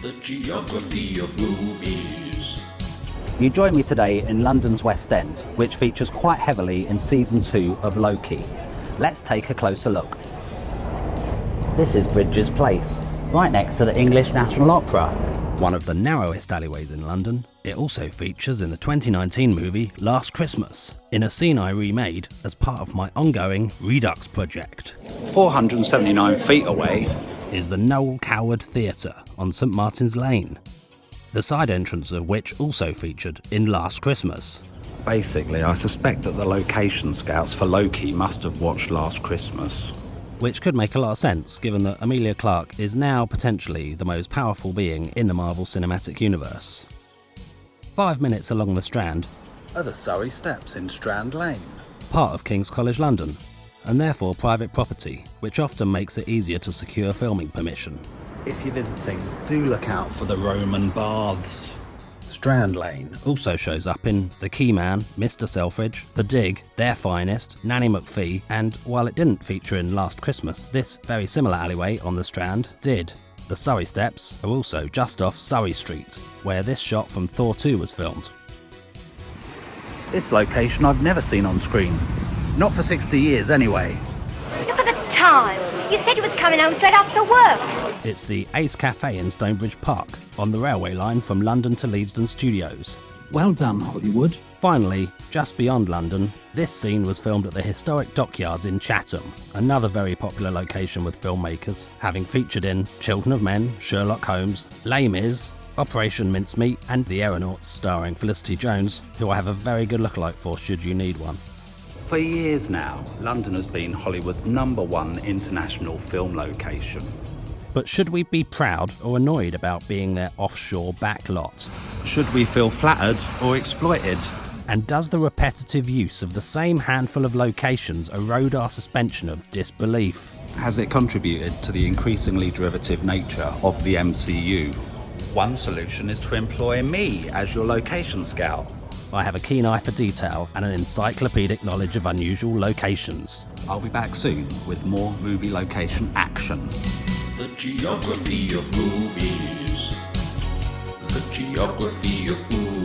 The geography of movies. You join me today in London's West End, which features quite heavily in Season 2 of Loki. Let's take a closer look. This is Bridges Place, right next to the English National Opera. One of the narrowest alleyways in London, it also features in the 2019 movie Last Christmas, in a scene I remade as part of my ongoing Redux Project. 479 feet away is the Noel Coward Theatre on St Martin's Lane, the side entrance of which also featured in Last Christmas. Basically, I suspect that the location scouts for Loki must have watched Last Christmas. Which could make a lot of sense, given that Emilia Clarke is now potentially the most powerful being in the Marvel Cinematic Universe. 5 minutes along the Strand are the Surrey Steps in Strand Lane, part of King's College London, and therefore private property, which often makes it easier to secure filming permission. If you're visiting, do look out for the Roman baths. Strand Lane also shows up in The Key Man, Mr Selfridge, The Dig, Their Finest, Nanny McPhee, and while it didn't feature in Last Christmas, this very similar alleyway on the Strand did. The Surrey Steps are also just off Surrey Street, where this shot from Thor 2 was filmed. This location I've never seen on screen. Not for 60 years anyway. Look at the time. You said you was coming home straight after work. It's the Ace Cafe in Stonebridge Park, on the railway line from London to Leavesden Studios. Well done, Hollywood. Finally, just beyond London, this scene was filmed at the historic dockyards in Chatham, another very popular location with filmmakers, having featured in Children of Men, Sherlock Holmes, Les Mis, Operation Mincemeat, and The Aeronauts, starring Felicity Jones, who I have a very good lookalike for should you need one. For years now, London has been Hollywood's #1 international film location. But should we be proud or annoyed about being their offshore backlot? Should we feel flattered or exploited? And does the repetitive use of the same handful of locations erode our suspension of disbelief? Has it contributed to the increasingly derivative nature of the MCU? One solution is to employ me as your location scout. I have a keen eye for detail and an encyclopedic knowledge of unusual locations. I'll be back soon with more movie location action. The geography of movies. The geography of movies.